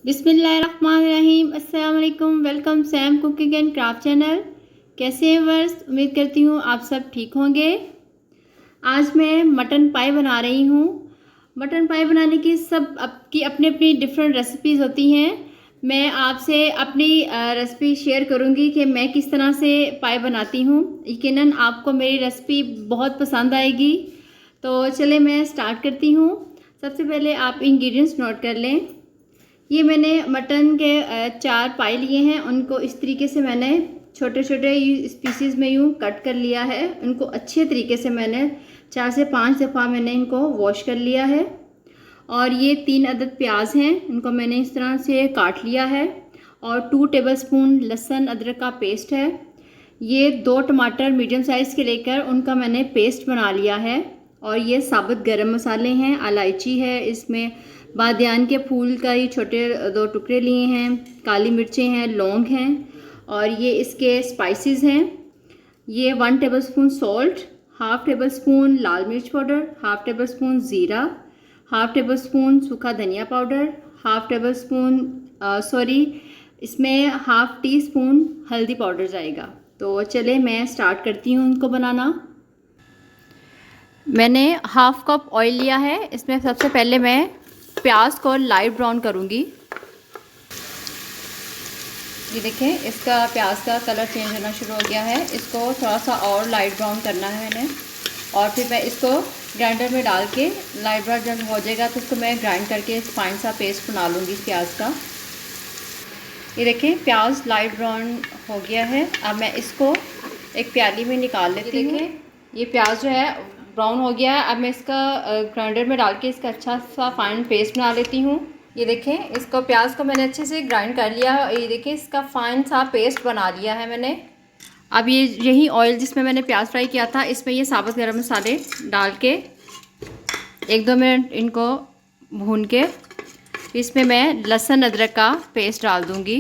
बिस्मिल्लाहिर्रहमानिर्रहीम। अस्सलाम वालेकुम। Welcome Sam cooking and craft channel. कैसे हैं वर्स? उम्मीद करती हूँ आप सब ठीक होंगे। आज मैं मटन पाई बना रही हूँ। मटन पाई बनाने की सबकी अपनी अपनी डिफरेंट रेसिपीज़ होती हैं। मैं आपसे अपनी रेसिपी शेयर करूँगी कि मैं किस तरह से पाई बनाती हूँ। यकीनन आपको मेरी रेसिपी बहुत पसंद आएगी। तो चले मैं स्टार्ट करती हूँ। सबसे पहले आप इंग्रेडिएंट्स नोट कर लें। ये मैंने मटन के 4 पाई लिए हैं। उनको इस तरीके से मैंने छोटे छोटे पीसीज में यूँ कट कर लिया है। उनको अच्छे तरीके से मैंने 4 से 5 दफ़ा मैंने इनको वॉश कर लिया है। और ये 3 अदद प्याज हैं, उनको मैंने इस तरह से काट लिया है। और 2 टेबलस्पून लहसुन अदरक का पेस्ट है। ये 2 टमाटर मीडियम साइज़ के लेकर उनका मैंने पेस्ट बना लिया है। और ये साबुत गरम मसाले हैं, इलायची है, इसमें बादियान के फूल का ये छोटे 2 टुकड़े लिए हैं, काली मिर्चें हैं, लौंग हैं। और ये इसके स्पाइसेस हैं। ये 1 tablespoon salt, half tablespoon लाल मिर्च पाउडर, हाफ़ टेबल स्पून ज़ीरा, हाफ़ टेबल स्पून सूखा धनिया पाउडर, हाफ़ टेबल स्पून इसमें हाफ़ टी स्पून हल्दी पाउडर जाएगा। तो चले मैं स्टार्ट करती हूँ इनको बनाना। मैंने हाफ़ कप ऑयल लिया है। इसमें सबसे पहले मैं प्याज को लाइट ब्राउन करूँगी। ये देखें, इसका प्याज का कलर चेंज होना शुरू हो गया है। इसको थोड़ा सा और लाइट ब्राउन करना है मैंने। और फिर मैं इसको ग्राइंडर में डाल के लाइट ब्राउन जब हो जाएगा तो इसको मैं ग्राइंड करके फाइन सा पेस्ट बना लूँगी प्याज का। ये देखें, प्याज लाइट ब्राउन हो गया है। अब मैं इसको एक प्याली में निकाल लेती हूँ। ये प्याज जो है ब्राउन हो गया है। अब मैं इसका ग्राइंडर में डाल के इसका अच्छा सा फाइन पेस्ट बना लेती हूँ। ये देखें, इसको प्याज को मैंने अच्छे से ग्राइंड कर लिया है। ये देखें, इसका फाइन सा पेस्ट बना लिया है मैंने। अब ये यही ऑयल जिसमें मैंने प्याज फ्राई किया था, इसमें ये साबुत गरम मसाले डाल के 1-2 मिनट इनको भून के इसमें मैं लहसुन अदरक का पेस्ट डाल दूँगी।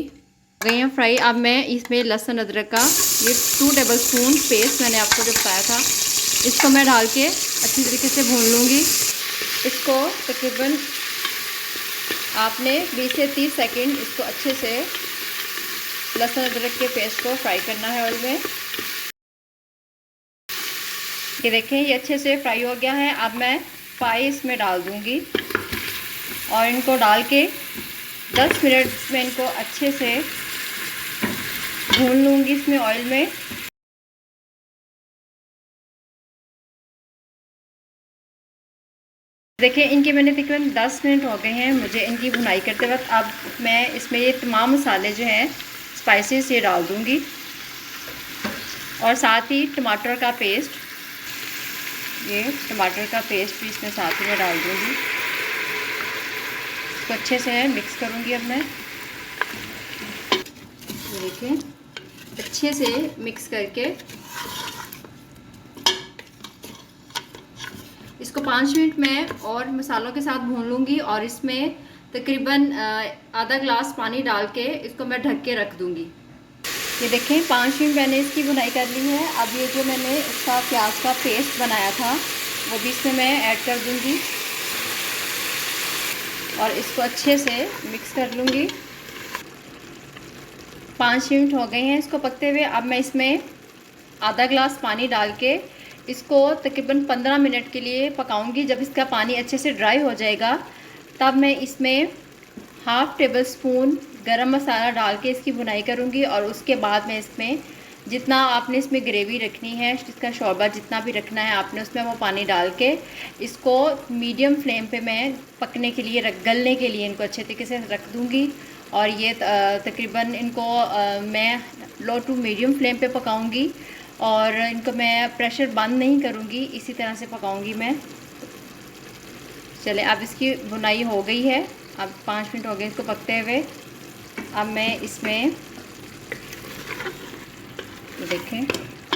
गई हैं फ्राई। अब मैं इसमें लहसुन अदरक का ये 2 टेबलस्पून पेस्ट मैंने आपको जो बताया था, इसको मैं डाल के अच्छी तरीके से भून लूँगी। इसको तकरीबन आपने 20 से 30 सेकंड इसको अच्छे से लहसुन अदरक के पेस्ट को फ्राई करना है ऑयल में। ये देखें, ये अच्छे से फ्राई हो गया है। अब मैं पाई इसमें डाल दूँगी और इनको डाल के 10 मिनट में इनको अच्छे से भून लूँगी इसमें ऑयल में। देखिए, इनके मैंने तकरीबन 10 मिनट हो गए हैं मुझे इनकी भुनाई करते वक्त। अब मैं इसमें ये तमाम मसाले जो हैं स्पाइसेस ये डाल दूँगी और साथ ही टमाटर का पेस्ट, ये टमाटर का पेस्ट भी इसमें साथ ही में डाल दूँगी। इसको अच्छे से मिक्स करूँगी अब मैं। देखिए, अच्छे से मिक्स करके इसको 5 मिनट में और मसालों के साथ भून लूँगी। और इसमें तकरीबन आधा ग्लास पानी डाल के इसको मैं ढक के रख दूँगी। ये देखें, 5 मिनट मैंने इसकी भुनाई कर ली है। अब ये जो मैंने इसका प्याज का पेस्ट बनाया था वो भी इसमें मैं ऐड कर दूँगी और इसको अच्छे से मिक्स कर लूँगी। 5 मिनट हो गए हैं इसको पकते हुए। अब मैं इसमें आधा ग्लास पानी डाल के इसको तकरीबन 15 मिनट के लिए पकाऊंगी। जब इसका पानी अच्छे से ड्राई हो जाएगा तब मैं इसमें हाफ़ टेबल स्पून गरम मसाला डाल के इसकी भुनाई करूंगी। और उसके बाद मैं इसमें जितना आपने इसमें ग्रेवी रखनी है, इसका शोरबा जितना भी रखना है आपने, उसमें वो पानी डाल के इसको मीडियम फ्लेम पे मैं पकने के लिए गलने के लिए इनको अच्छे तरीके से रख दूँगी। और ये तकरीबन इनको मैं लो टू मीडियम फ्लेम पे पकाऊंगी और इनको मैं प्रेशर बंद नहीं करूंगी, इसी तरह से पकाऊंगी मैं। चले, अब इसकी भुनाई हो गई है। अब 5 मिनट हो गए इसको पकते हुए। अब मैं इसमें देखें,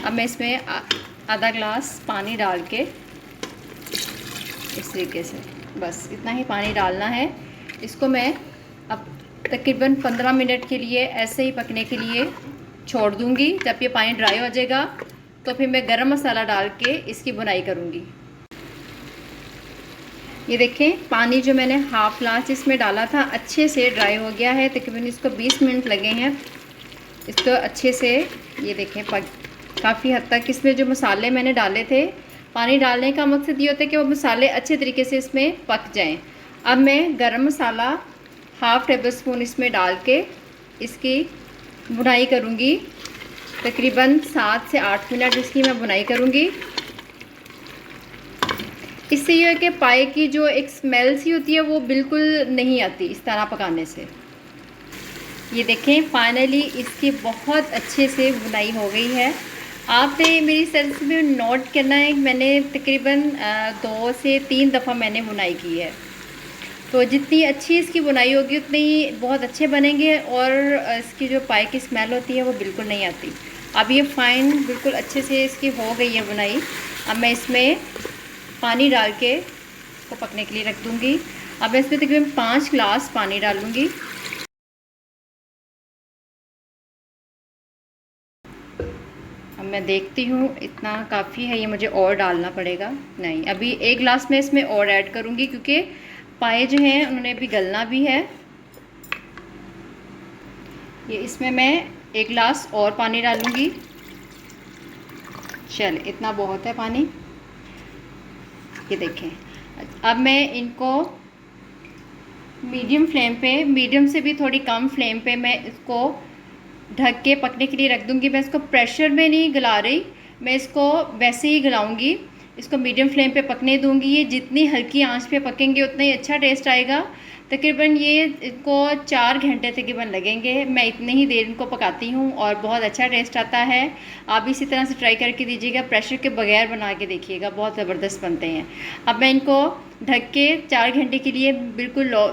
अब मैं इसमें आधा ग्लास पानी डाल के इस तरीके से, बस इतना ही पानी डालना है। इसको मैं अब तकरीबन 15 मिनट के लिए ऐसे ही पकने के लिए छोड़ दूँगी। जब ये पानी ड्राई हो जाएगा तो फिर मैं गरम मसाला डाल के इसकी भुनाई करूँगी। ये देखें पानी जो मैंने हाफ ग्लास इसमें डाला था अच्छे से ड्राई हो गया है। तकरीबन इसको 20 मिनट लगे हैं इसको अच्छे से, ये देखें काफ़ी हद तक इसमें जो मसाले मैंने डाले थे, पानी डालने का मकसद ये होता है कि वो मसाले अच्छे तरीके से इसमें पक जाएं। अब मैं गरम मसाला हाफ़ टेबल स्पून इसमें डाल के इसकी भुनाई करूँगी। तकरीबन 7 से 8 मिनट इसकी मैं भुनाई करूँगी। इससे ये है कि पाए की जो एक स्मेल सी होती है वो बिल्कुल नहीं आती इस तरह पकाने से। ये देखें फाइनली इसकी बहुत अच्छे से बुनाई हो गई है। आपने मेरी सर्च में नोट करना है, मैंने तकरीबन 2 से 3 दफ़ा मैंने बुनाई की है। तो जितनी अच्छी इसकी बुनाई होगी उतनी ही बहुत अच्छे बनेंगे और इसकी जो पाए की स्मेल होती है वो बिल्कुल नहीं आती। अब ये फ़ाइन बिल्कुल अच्छे से इसकी हो गई है बुनाई। अब मैं इसमें पानी डाल के इसको पकने के लिए रख दूँगी। अब मैं इसमें तकरीबन 5 गिलास पानी डालूँगी। अब मैं देखती हूँ इतना काफ़ी है, ये मुझे और डालना पड़ेगा। नहीं, अभी 1 गिलास में इसमें और ऐड करूँगी क्योंकि पाए जो हैं उन्होंने भी गलना भी है। ये इसमें मैं 1 गिलास और पानी डालूँगी। चल इतना बहुत है पानी। ये देखें अब मैं इनको मीडियम फ्लेम पे, मीडियम से भी थोड़ी कम फ्लेम पे मैं इसको ढक के पकने के लिए रख दूँगी। मैं इसको प्रेशर में नहीं गला रही, मैं इसको वैसे ही गलाऊँगी। इसको मीडियम फ्लेम पे पकने दूँगी। ये जितनी हल्की आंच पे पकेंगे उतना ही अच्छा टेस्ट आएगा। तकरीबन ये इनको 4 घंटे तकरीबन लगेंगे। मैं इतनी ही देर इनको पकाती हूँ और बहुत अच्छा टेस्ट आता है। आप इसी तरह से ट्राई करके दीजिएगा, प्रेशर के बगैर बना के देखिएगा, बहुत ज़बरदस्त बनते हैं। अब मैं इनको ढक के 4 घंटे के लिए बिल्कुल लो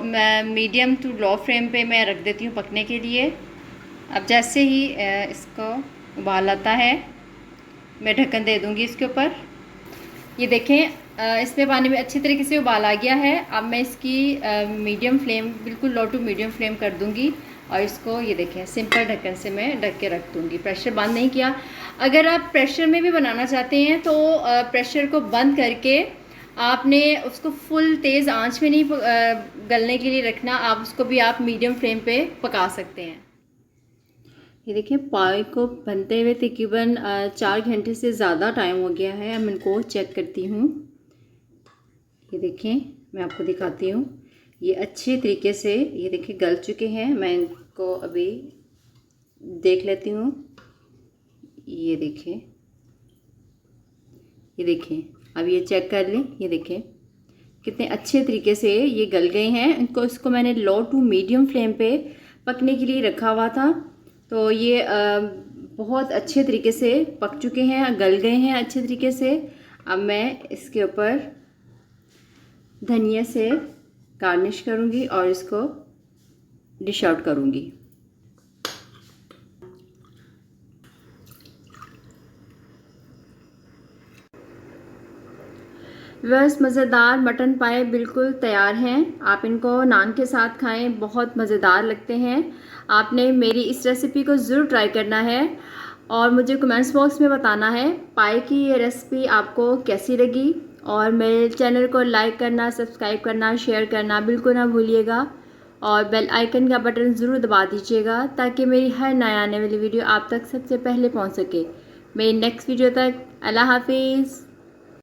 मीडियम टू लो फ्लेम पे मैं रख देती हूँ पकने के लिए। अब जैसे ही इसको उबाल आता है मैं ढक्कन दे दूँगी इसके ऊपर। ये देखें इसमें पानी में अच्छी तरीके से उबाल आ गया है। अब मैं इसकी मीडियम फ्लेम, बिल्कुल लो टू मीडियम फ्लेम कर दूँगी और इसको ये देखें सिंपल ढक्कन से मैं ढक के रख दूँगी। प्रेशर बंद नहीं किया। अगर आप प्रेशर में भी बनाना चाहते हैं तो प्रेशर को बंद करके आपने उसको फुल तेज़ आंच में नहीं गलने के लिए रखना, आप उसको भी आप मीडियम फ्लेम पे पका सकते हैं। ये देखिए पाए को बनते हुए तकरीबन 4 घंटे से ज़्यादा टाइम हो गया है। अब इनको चेक करती हूँ। ये देखें मैं आपको दिखाती हूँ, ये अच्छे तरीके से ये देखिए गल चुके हैं। मैं इनको अभी देख लेती हूँ। ये देखें, ये देखें अब ये चेक कर लें। ये देखें कितने अच्छे तरीके से ये गल गए हैं। इसको मैंने लो टू मीडियम फ्लेम पे पकने के लिए रखा हुआ था, तो ये बहुत अच्छे तरीके से पक चुके हैं, गल गए हैं अच्छे तरीके से। अब मैं इसके ऊपर धनिया से गार्निश करूँगी और इसको डिश आउट करूँगी। बस मज़ेदार मटन पाए बिल्कुल तैयार हैं। आप इनको नान के साथ खाएं, बहुत मज़ेदार लगते हैं। आपने मेरी इस रेसिपी को ज़रूर ट्राई करना है और मुझे कमेंट्स बॉक्स में बताना है पाए की ये रेसिपी आपको कैसी लगी। और मेरे चैनल को लाइक करना, सब्सक्राइब करना, शेयर करना बिल्कुल ना भूलिएगा और बेल आइकन का बटन ज़रूर दबा दीजिएगा ताकि मेरी हर नए आने वाली वीडियो आप तक सबसे पहले पहुँच सके। मेरी नेक्स्ट वीडियो तक अल्लाह हाफिज़।